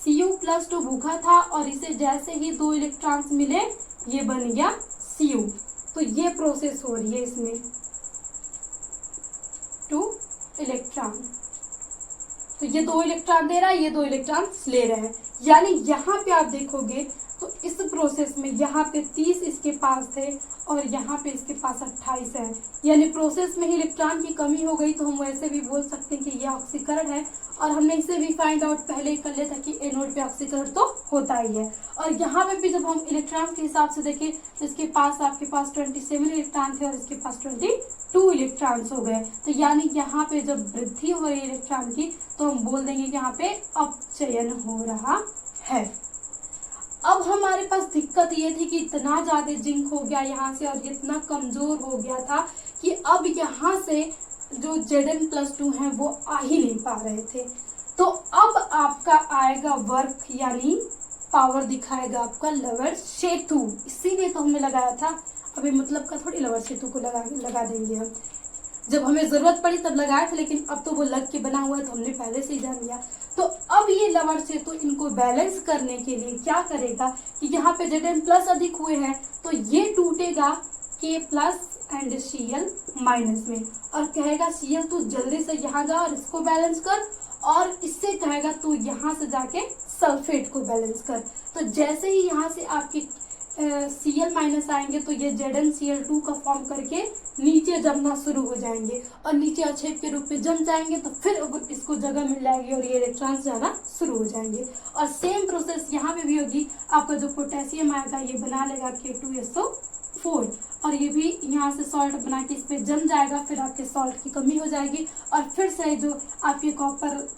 Cu+2 भूखा था, और इसे जैसे ही 2 इलेक्ट्रॉन्स मिले ये बन गया Cu, तो ये प्रोसेस हो रही है इसमें 2 इलेक्ट्रॉन, तो ये 2 इलेक्ट्रॉन दे रहा है, ये 2 इलेक्ट्रॉन ले रहे हैं, यानी यहाँ पे आप देखोगे तो इस प्रोसेस में यहाँ पे 30 इसके पास थे और यहाँ पे इसके पास 28 है, यानी प्रोसेस में ही इलेक्ट्रॉन की कमी हो गई। तो हम वैसे भी बोल सकते हैं कि ये ऑक्सीकरण है, और हमने इसे भी फाइंड आउट पहले ही कर लिया था कि एनोड पे ऑक्सीकरण तो होता ही है। और यहाँ पे भी जब हम इलेक्ट्रॉन के हिसाब से देखें तो इसके पास आपके पास 27 इलेक्ट्रॉन थे और इसके पास 22 इलेक्ट्रॉन्स हो गए, तो यानी यहाँ पे जब वृद्धि हो रही है इलेक्ट्रॉन की तो हम बोल देंगे कि यहाँ पे अपचयन हो रहा है। अब हमारे पास दिक्कत ये थी कि इतना ज्यादा जिंक हो गया यहाँ से, और इतना कमजोर हो गया था कि अब यहाँ से जो Zn+2 है वो आ ही नहीं पा रहे थे। तो अब आपका आएगा वर्क, यानी पावर दिखाएगा आपका लवणसेतु, इसीलिए तो हमने लगाया था। अभी मतलब का थोड़ी लवणसेतु को लगा देंगे हम, जब हमें जरूरत पड़ी तब लगाया था, लेकिन अब तो वो लग के बना हुआ है तो हमने पहले से ही जान लिया। तो अब ये लवणसेतु इनको बैलेंस करने के लिए क्या करेगा कि यहाँ पे Zn+ अधिक हुए हैं तो ये टूटेगा K+ एंड Cl- में, और कहेगा Cl तू जल्दी से यहाँ जा और इसको बैलेंस कर, और इससे कहेगा तू यहाँ से जाके सल्फेट को बैलेंस कर। तो जैसे ही यहाँ से आपकी Cl- आएंगे तो ये ZnCl2 का फॉर्म करके नीचे जमना शुरू हो जाएंगे, और नीचे अवक्षेप के रूप में जम जाएंगे, तो फिर इसको जगह मिल जाएगी और ये इलेक्ट्रॉन्स जाना शुरू हो जाएंगे। और सेम प्रोसेस यहाँ पे भी होगी, आपका जो पोटेशियम आएगा ये बना लेगा K2SO4, और ये भी यहाँ से सॉल्ट बना के इस पे जम जाएगा, फिर आपके सॉल्ट की कमी हो जाएगी, और फिर से जो आपके कॉपर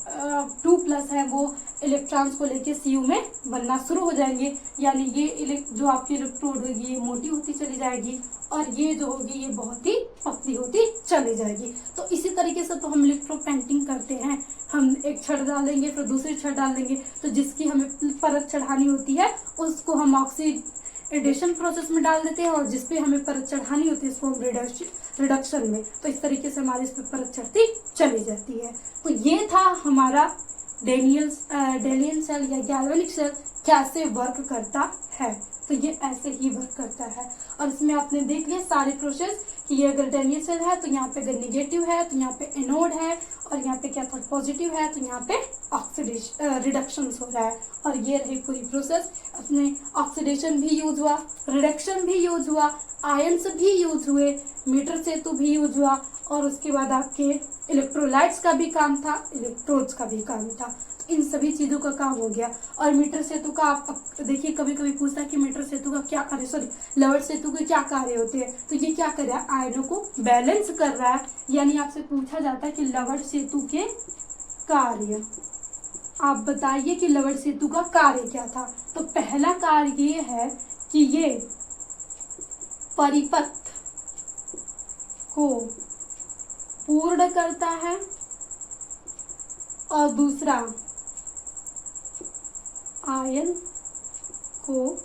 2+ है वो इलेक्ट्रॉन्स को लेके Cu में बनना शुरू हो जाएंगे, यानी ये जो आपकी इलेक्ट्रोड होगी ये मोटी होती चली जाएगी, और ये जो होगी ये बहुत ही पतली होती चली जाएगी। तो इसी तरीके से तो हम इलेक्ट्रोपेंटिंग करते हैं, हम एक छड़ डाल देंगे फिर दूसरी छड़ डाल देंगे, तो जिसकी हमें परत चढ़ानी होती है उसको हम ऑक्सीडेशन प्रोसेस में डाल देते हैं, और जिसपे हमें परत चढ़ानी होती है उसको हम रिडक्शन में, तो इस तरीके से हमारी इस पर परत चढ़ती चली जाती है। तो ये था हमारा डेलियन सेल या गैल्वेनिक सेल कैसे वर्क करता है। तो ये ऐसे ही वर्क करता है। और इसमें आपने देख लिया सारे प्रोसेस कि ये अगर डैनियल सेल है तो यहाँ पे अगर निगेटिव है तो यहाँ पे एनोड है, और यहाँ पे क्या था पॉजिटिव है तो यहाँ पे ऑक्सीडेशन रिडक्शन हो रहा है। और ये रही पूरी प्रोसेस, अपने ऑक्सीडेशन भी यूज हुआ, रिडक्शन भी यूज हुआ, आयंस भी यूज हुए, मीटर सेतु भी यूज हुआ, और उसके बाद आपके इलेक्ट्रोलाइट्स का भी काम था, इलेक्ट्रोड्स का भी काम था। तो इन सभी चीजों का काम हो गया। और मीटर सेतु का आप देखिए कभी कभी पूछता है कि मीटर सेतु का क्या कार्य, सॉरी लवण सेतु के क्या कार्य होते हैं। तो ये क्या कर रहा है, आयनों को बैलेंस कर रहा है। यानी आपसे पूछा जाता है कि लवण सेतु के कार्य, आप बताइए कि लवण सेतु का कार्य क्या था। तो पहला कार्य ये है कि ये परिपथ को पूर्ण करता है, और दूसरा आयन को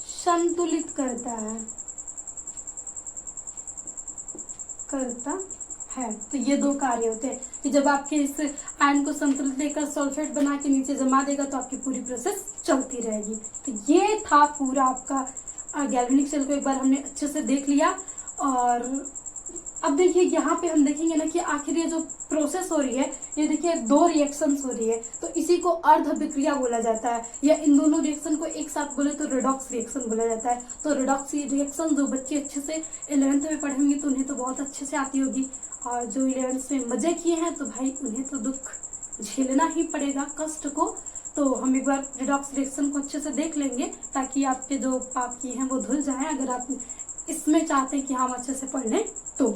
संतुलित करता है। तो ये दो कार्य होते हैं कि जब आपके इस आयन को संतुलित लेकर सल्फेट बना के नीचे जमा देगा तो आपकी पूरी प्रोसेस चलती रहेगी। तो ये था पूरा आपका गैल्वेनिक सेल को एक बार हमने अच्छे से देख लिया। और अब देखिए यहाँ पे हम देखेंगे ना कि आखिर ये जो प्रोसेस हो रही है, ये देखिए दो रिएक्शंस हो रही है, तो इसी को अर्ध अभिक्रिया बोला जाता है। या इन दोनों रिएक्शन को एक साथ बोले तो रिडॉक्स रिएक्शन बोला जाता है। तो रिडॉक्स रिएक्शन जो बच्चे अच्छे से 11th में पढ़ेंगे तो उन्हें तो बहुत अच्छे से आती होगी, और जो 11th में मजे किए हैं तो भाई उन्हें तो दुख झेलना ही पड़ेगा, कष्ट को। तो हम एक बार रिडॉक्स रिएक्शन को अच्छे से देख लेंगे ताकि आपके जो पाप किए हैं वो धुल जाएं, अगर आप इसमें चाहते हैं कि हम अच्छे से पढ़ लें तो।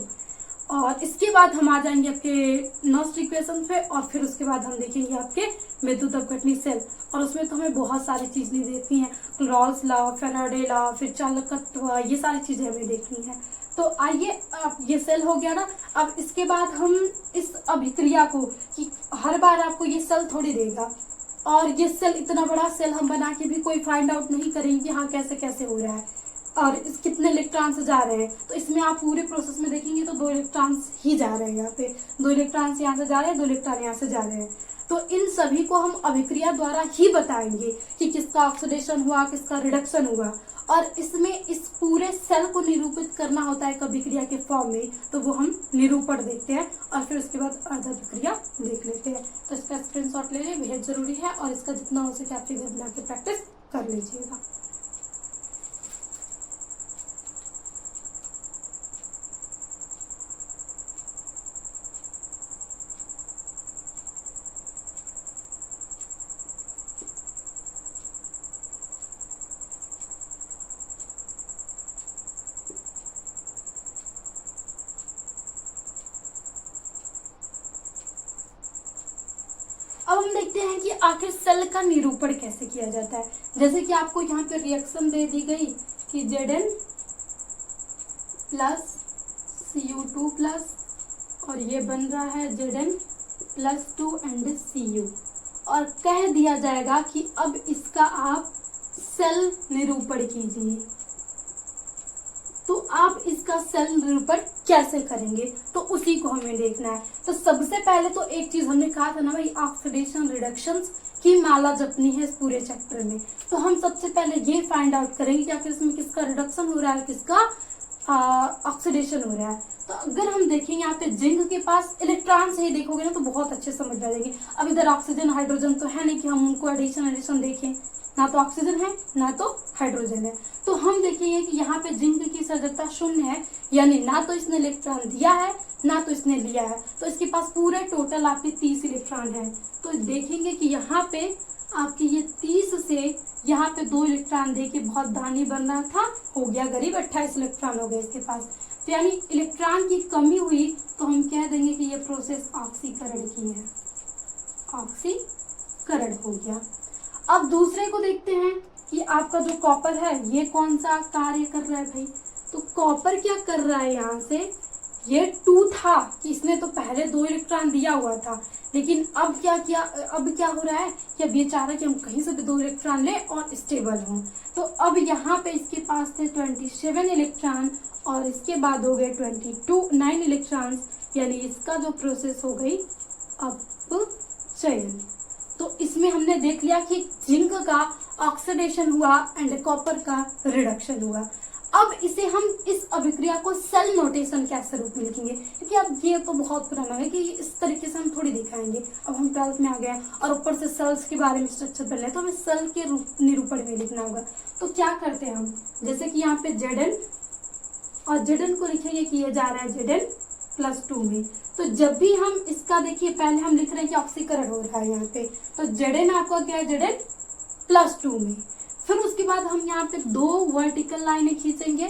और इसके बाद हम आ जाएंगे आपके नॉस्ट इक्वेशन पे, और फिर उसके बाद हम देखेंगे आपके विद्युत अपघटनी सेल। और उसमें तो हमें बहुत सारी चीज़ें देखनी है, रॉल्स लॉ, फैराडे लॉ, फिर चालकत्व, ये सारी चीज़ें हमें देखनी है। तो आइए, अब ये सेल हो गया ना। अब इसके बाद हम इस अभिक्रिया को, कि हर बार आपको ये सेल थोड़ी देगा, और ये सेल इतना बड़ा सेल हम बना के भी कोई फाइंड आउट नहीं करेंगे कि हाँ कैसे कैसे हो रहा है और इस कितने इलेक्ट्रॉन्स जा रहे हैं। तो इसमें आप पूरे प्रोसेस में देखेंगे तो 2 इलेक्ट्रॉन्स ही जा रहे हैं, यहाँ पे 2 इलेक्ट्रॉन्स यहाँ से जा रहे हैं, 2 इलेक्ट्रॉन यहाँ से जा रहे हैं। तो इन सभी को हम अभिक्रिया द्वारा ही बताएंगे कि किसका ऑक्सीडेशन हुआ, किसका रिडक्शन हुआ। और इसमें इस पूरे सेल को निरूपित करना होता है एक अभिक्रिया के फॉर्म में, तो वो हम निरूपण देखते हैं, और फिर उसके बाद अर्ध अभिक्रिया देख लेते हैं। तो इसका स्क्रीनशॉट ले लें, बेहद जरूरी है, और इसका जितना हो सके आप फिगर बना के प्रैक्टिस कर लीजिएगा। अब हम देखते हैं कि आखिर सेल का निरूपण कैसे किया जाता है। जैसे कि आपको यहाँ पे रिएक्शन दे दी गई कि Zn प्लस Cu2 प्लस, और ये बन रहा है Zn प्लस 2 एंड Cu, और कह दिया जाएगा कि अब इसका आप सेल निरूपण कीजिए। तो आप इसका सेल निरूपण कैसे करेंगे, तो उसी को हमें देखना है। तो सबसे पहले तो एक चीज हमने कहा था ना भाई, ऑक्सीडेशन रिडक्शंस की माला जपनी है इस पूरे चैप्टर में। तो हम सबसे पहले ये फाइंड आउट करेंगे कि आखिर इसमें किसका रिडक्शन हो रहा है, किसका ऑक्सीडेशन हो रहा है। तो अगर हम देखें यहाँ पे जिंक के पास इलेक्ट्रॉन से ही देखोगे ना तो बहुत अच्छे समझ आ जाएगी। अब इधर ऑक्सीजन हाइड्रोजन तो है नहीं कि हम उनको एडिशन देखें, ना तो ऑक्सीजन है ना तो हाइड्रोजन है। तो हम देखेंगे कि यहाँ पे जिंक की सजगता 0 है, यानी ना तो इसने इलेक्ट्रॉन दिया है ना तो इसने लिया है। तो इसके पास पूरे टोटल आपके 30 इलेक्ट्रॉन है। तो देखेंगे कि यहाँ पे आपके ये 30 से यहाँ पे 2 इलेक्ट्रॉन दे के बहुत दानी बन रहा था, हो गया गरीब, 28 इलेक्ट्रॉन हो गए इसके पास। तो यानी इलेक्ट्रॉन की कमी हुई, तो हम कह देंगे कि ये प्रोसेस ऑक्सीकरण की है, ऑक्सीकरण हो गया। अब दूसरे को देखते हैं कि आपका जो कॉपर है ये कौन सा कार्य कर रहा है भाई। तो कॉपर क्या कर रहा है, यहाँ से ये 2 था कि इसने तो पहले 2 इलेक्ट्रॉन दिया हुआ था, लेकिन अब क्या किया, अब क्या हो रहा है कि अब ये चाह रहा है कि हम कहीं से भी 2 इलेक्ट्रॉन लें और स्टेबल हों। तो अब यहाँ पे इसके पास थे 27 इलेक्ट्रॉन, और इसके बाद हो गए 9 इलेक्ट्रॉन्स, यानी इसका जो प्रोसेस हो गई अपचयन। तो इसमें हमने देख लिया कि जिंक का ऑक्सीडेशन हुआ एंड कॉपर का रिडक्शन हुआ। अब इसे हम इस अभिक्रिया को सेल नोटेशन कैसे रूप में लिखेंगे, क्योंकि अब ये तो बहुत पुराना है कि इस तरीके से हम थोड़ी दिखाएंगे। अब हम 12th में आ गए और ऊपर से सेल्स के बारे में स्ट्रक्चर पढ़ लें, तो हमें सेल के निरूपण में लिखना होगा। तो क्या करते हैं हम, जैसे कि यहाँ पे Zn और Zn को लिखेंगे कि ये जा रहा है Zn+2 में। तो जब भी हम इसका देखिए पहले हम लिख रहे हैं कि ऑक्सीकरण हो रहा है यहाँ पे, तो Zn आपका क्या है Zn+2 में। फिर उसके बाद हम यहाँ पे 2 वर्टिकल लाइनें खींचेंगे।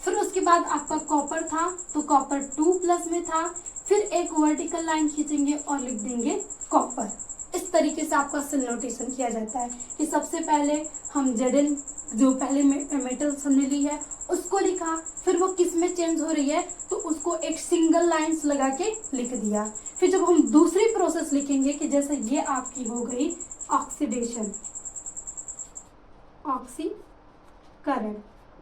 फिर उसके बाद आपका कॉपर था तो कॉपर 2+ में था, फिर एक वर्टिकल लाइन खींचेंगे और लिख देंगे कॉपर। इस तरीके से आपका सेल नोटेशन किया जाता है कि सबसे पहले हम Zn जो पहले मेटल्स हमने ली है उसको लिखा, फिर वो किस में चेंज हो रही है तो उसको एक सिंगल लाइंस लगा के लिख दिया। फिर जब हम दूसरी प्रोसेस लिखेंगे कि जैसे ये आपकी हो गई ऑक्सीडेशन, ऑक्सीकरण,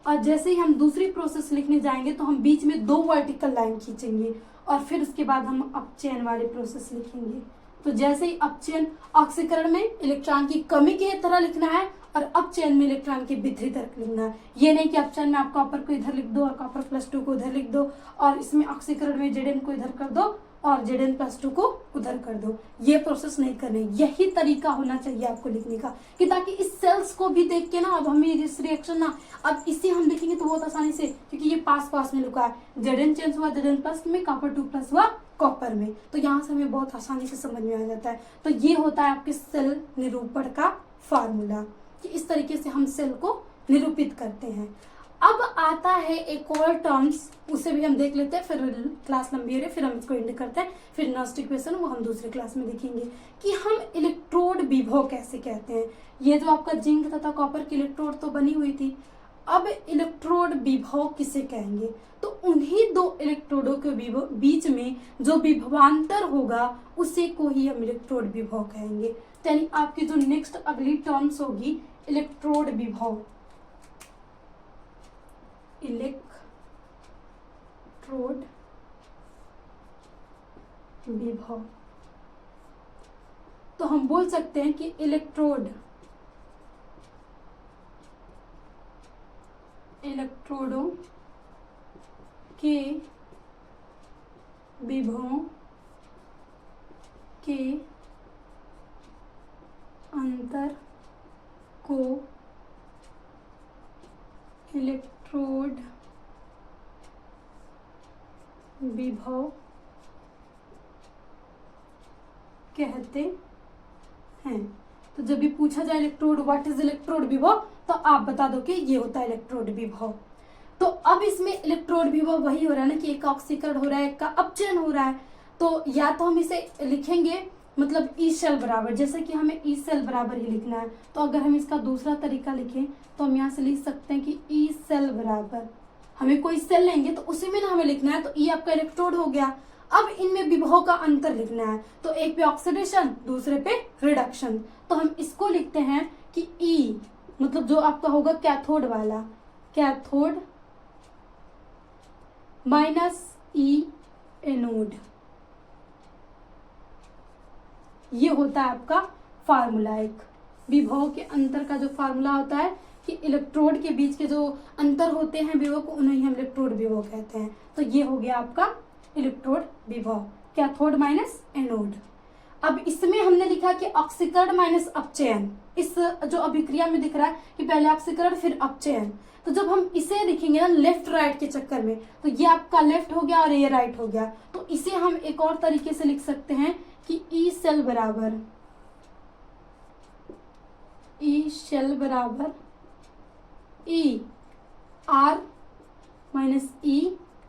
और जैसे ही हम दूसरी प्रोसेस लिखने जाएंगे तो हम बीच में 2 वर्टिकल लाइन खींचेंगे और फिर उसके बाद हम अपचयन वाली प्रोसेस लिखेंगे। तो जैसे ही अपचयन, ऑक्सीकरण में इलेक्ट्रॉन की कमी की तरह लिखना है और अपचयन में इलेक्ट्रॉन की वृद्धि तरफ लिखना है। ये नहीं कि अपचयन में आप कॉपर को इधर लिख दो और कॉपर+2 को उधर लिख दो, और इसमें ऑक्सीकरण में Zn को इधर कर दो और Zn+2 को उधर कर दो। ये प्रोसेस नहीं करनी, यही तरीका होना चाहिए आपको लिखने का, कि ताकि इस सेल्स को भी देख के ना अब हमें इस रिएक्शन ना, अब इसे हम लिखेंगे तो बहुत आसानी से, क्योंकि ये पास में लिखा है Zn चेंज हुआ Zn+ में, कॉपर 2+ हुआ कॉपर में, तो यहाँ से हमें बहुत आसानी से समझ में आ जाता है। तो ये होता है आपके सेल निरूपण का फार्मूला, कि इस तरीके से हम सेल को निरूपित करते हैं। अब आता है एक और टर्म्स, उसे भी हम देख लेते हैं, फिर क्लास लंबी हो रही है, फिर हम इसको एंड करते हैं। फिर नेक्स्ट इक्वेशन वो हम दूसरी क्लास में देखेंगे कि हम इलेक्ट्रोड विभव कैसे कहते हैं। ये जो आपका जिंक तथा कॉपर की इलेक्ट्रोड तो बनी हुई थी, अब इलेक्ट्रोड विभव किसे कहेंगे, तो उन्हीं 2 इलेक्ट्रोडों के बीच में जो विभवांतर होगा उसे को ही हम इलेक्ट्रोड विभव कहेंगे। यानी आपकी जो नेक्स्ट अगली टर्म्स होगी इलेक्ट्रोड विभव, इलेक्ट्रोड विभव, तो हम बोल सकते हैं कि इलेक्ट्रोडों के विभवों के अंतर को इलेक्ट्रोड विभव कहते हैं। तो जब भी पूछा जाए इलेक्ट्रोड, व्हाट इज इलेक्ट्रोड विभव, तो आप बता दो कि ये होता है इलेक्ट्रोड विभव। तो अब इसमें इलेक्ट्रोड विभव वही हो रहा है ना कि एक का ऑक्सीकरण हो रहा है, एक का अपचयन हो रहा है। तो या तो हम इसे लिखेंगे मतलब ई सेल बराबर, जैसे कि हमें ई सेल बराबर ही लिखना है, तो अगर हम इसका दूसरा तरीका लिखें तो हम यहाँ से लिख सकते हैं कि ई सेल बराबर, हमें कोई सेल लेंगे तो उसी में ना हमें लिखना है, तो ई आपका इलेक्ट्रोड हो गया। अब इनमें विभव का अंतर लिखना है, तो एक पे ऑक्सीडेशन दूसरे पे रिडक्शन, तो हम इसको लिखते हैं कि ई मतलब जो आपका होगा कैथोड वाला, कैथोड माइनस ई एनोड, ये होता है आपका फार्मूला। एक विभव के अंतर का जो फार्मूला होता है कि इलेक्ट्रोड के बीच के जो अंतर होते हैं विभव को, उन्हें हम इलेक्ट्रोड विभव कहते हैं। तो ये हो गया आपका इलेक्ट्रोड विभव, कैथोड माइनस एनोड। अब इसमें हमने लिखा कि ऑक्सीकरण माइनस अपचयन, इस जो अभिक्रिया में दिख रहा है कि पहले ऑक्सीकरण फिर अपचयन, तो जब हम इसे लिखेंगे ना लेफ्ट राइट के चक्कर में, तो ये आपका लेफ्ट हो गया और ये राइट हो गया, तो इसे हम एक और तरीके से लिख सकते हैं कि ई सेल बराबर E R minus E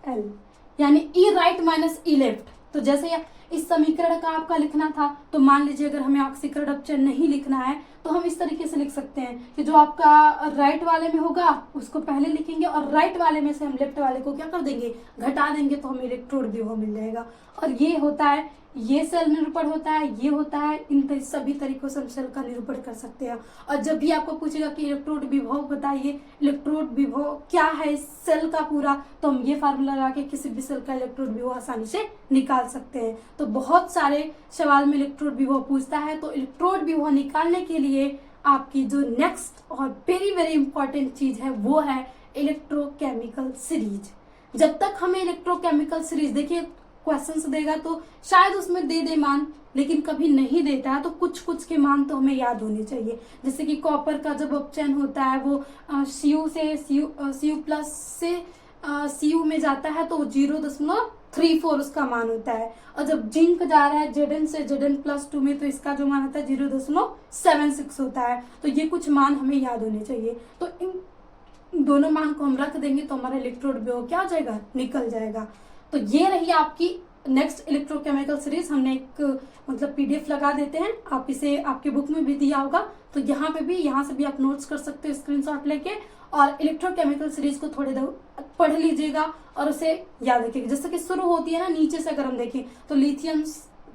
L, यानी ई राइट माइनस ई लेफ्ट। तो जैसे इस समीकरण का आपका लिखना था, तो मान लीजिए अगर हमें ऑक्सीकरण अपचयन नहीं लिखना है तो हम इस तरीके से लिख सकते हैं कि जो आपका राइट वाले में होगा उसको पहले लिखेंगे और राइट वाले में से हम लेफ्ट वाले को क्या कर देंगे, घटा देंगे, तो हमें इलेक्ट्रोड व्यूह मिल जाएगा। और ये होता है, ये सेल निरूपण होता है, ये होता है, इन सभी तरीकों से हम सेल का निरूपण कर सकते हैं। और जब भी आपको पूछेगा कि इलेक्ट्रोड विभव बताइए, इलेक्ट्रोड विभव क्या है इस सेल का पूरा, तो हम ये फार्मूला लगा के किसी भी सेल का इलेक्ट्रोड विभव आसानी से निकाल सकते हैं। तो बहुत सारे सवाल में इलेक्ट्रोड विभव पूछता है। तो इलेक्ट्रोड विभव निकालने के लिए आपकी जो नेक्स्ट और वेरी वेरी इंपॉर्टेंट चीज है वो है इलेक्ट्रोकेमिकल सीरीज। जब तक हमें इलेक्ट्रोकेमिकल सीरीज, देखिए क्वेश्चंस देगा तो शायद उसमें दे मान, लेकिन कभी नहीं देता है, तो कुछ कुछ के मान तो हमें याद होने चाहिए। जैसे कि कॉपर का जब अपचयन होता है वो Cu से Cu प्लस से Cu में जाता है तो 0.34 उसका मान होता है। और जब जिंक जा रहा है Zn से Zn+2 में तो इसका जो मान होता है 0.76 होता है। तो ये कुछ मान हमें याद होने चाहिए। तो इन दोनों मान को हम रख देंगे तो हमारा इलेक्ट्रोड विभव क्या हो जाएगा, निकल जाएगा। तो ये रही आपकी नेक्स्ट इलेक्ट्रोकेमिकल सीरीज। हमने एक मतलब पीडीएफ लगा देते हैं, आप इसे आपके बुक में भी दिया होगा, तो यहाँ पे भी, यहाँ से भी आप नोट्स कर सकते हो स्क्रीनशॉट लेके, और इलेक्ट्रोकेमिकल सीरीज को थोड़ी देर पढ़ लीजिएगा और उसे याद रखिएगा। जैसे कि शुरू होती है ना नीचे से, अगर हम देखें तो लिथियम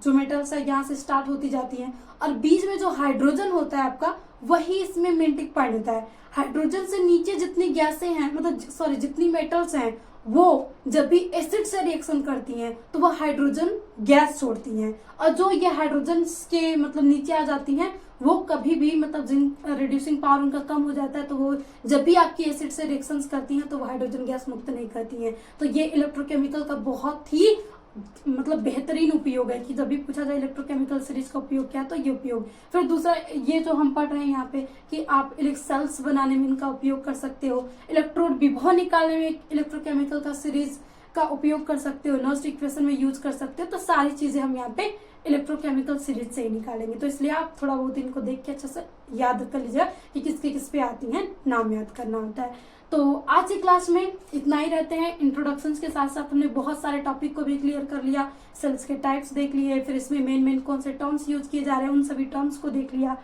जो मेटल्स है यहाँ से स्टार्ट होती जाती है, और बीच में जो हाइड्रोजन होता है आपका, वही इसमें मेंटिक पॉइंट होता है। हाइड्रोजन से नीचे जितनी गैसें हैं, मतलब सॉरी जितनी मेटल्स हैं, वो जब भी एसिड से रिएक्शन करती हैं तो वो हाइड्रोजन गैस छोड़ती हैं। और जो ये हाइड्रोजन के मतलब नीचे आ जाती हैं वो कभी भी मतलब रिड्यूसिंग पावर उनका कम हो जाता है, तो वो जब भी आपकी एसिड से रिएक्शंस करती हैं तो वो हाइड्रोजन गैस मुक्त नहीं करती हैं। तो ये इलेक्ट्रोकेमिकल का बहुत ही मतलब बेहतरीन उपयोग है कि जब भी पूछा जाए इलेक्ट्रोकेमिकल सीरीज का उपयोग क्या है तो ये उपयोग। फिर दूसरा ये जो हम पढ़ रहे हैं यहाँ पे कि आप सेल्स बनाने में इनका उपयोग कर सकते हो, इलेक्ट्रोड विभव निकालने में इलेक्ट्रोकेमिकल का सीरीज का उपयोग कर सकते हो, नर्स्ट इक्वेशन में यूज कर सकते हो। तो सारी चीजें हम यहाँ पे इलेक्ट्रोकेमिकल सीरीज से ही निकालेंगे। तो इसलिए आप थोड़ा बहुत इनको देख के अच्छे से याद कर लीजिए कि किसके किस पे आती हैं, नाम याद करना होता है। तो आज की क्लास में इतना ही रहते हैं। इंट्रोडक्शंस के साथ साथ हमने बहुत सारे टॉपिक को भी क्लियर कर लिया, सेल्स के टाइप्स देख लिए, फिर इसमें मेन कौन से टर्म्स यूज किए जा रहे हैं उन सभी टर्म्स को देख लिया।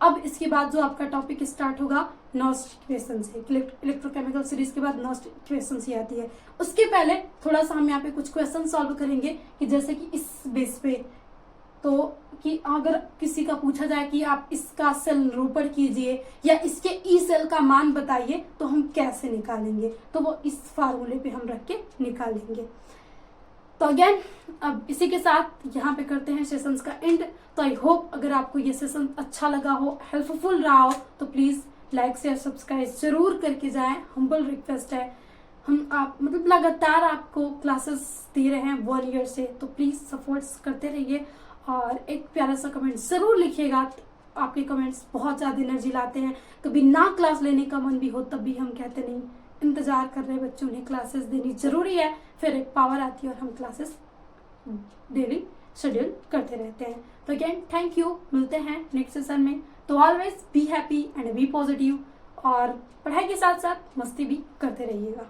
अब इसके बाद जो आपका टॉपिक स्टार्ट होगा नर्स्ट इक्वेशन से, इलेक्ट्रोकेमिकल सीरीज के बाद नर्स्ट इक्वेशन ही आती है। उसके पहले थोड़ा सा हम यहाँ पे कुछ क्वेश्चन सॉल्व करेंगे कि जैसे कि इस बेस पे, तो कि अगर किसी का पूछा जाए कि आप इसका सेल निरूपण कीजिए या इसके ई सेल का मान बताइए तो हम कैसे निकालेंगे, तो वो इस फार्मूले पे हम रख के निकालेंगे। तो अगेन अब इसी के साथ यहाँ पे करते हैं सेशंस का एंड। तो आई होप अगर आपको ये सेशन अच्छा लगा हो, हेल्पफुल रहा हो, तो प्लीज लाइक शेयर सब्सक्राइब जरूर करके जाएं। हम्बल रिक्वेस्ट है, हम आप मतलब लगातार आपको क्लासेस दे रहे हैं 1 ईयर से, तो प्लीज सपोर्ट करते रहिए और एक प्यारा सा कमेंट जरूर लिखिएगा। आपके कमेंट्स बहुत ज्यादा एनर्जी लाते हैं। कभी ना क्लास लेने का मन भी हो तब भी हम कहते नहीं, इंतजार कर रहे बच्चों, उन्हें क्लासेस देनी जरूरी है, फिर एक पावर आती है और हम क्लासेस डेली शेड्यूल करते रहते हैं। तो अगेन थैंक यू, मिलते हैं नेक्स्ट सेशन में। तो always be happy and be positive, और पढ़ाई के साथ साथ मस्ती भी करते रहिएगा।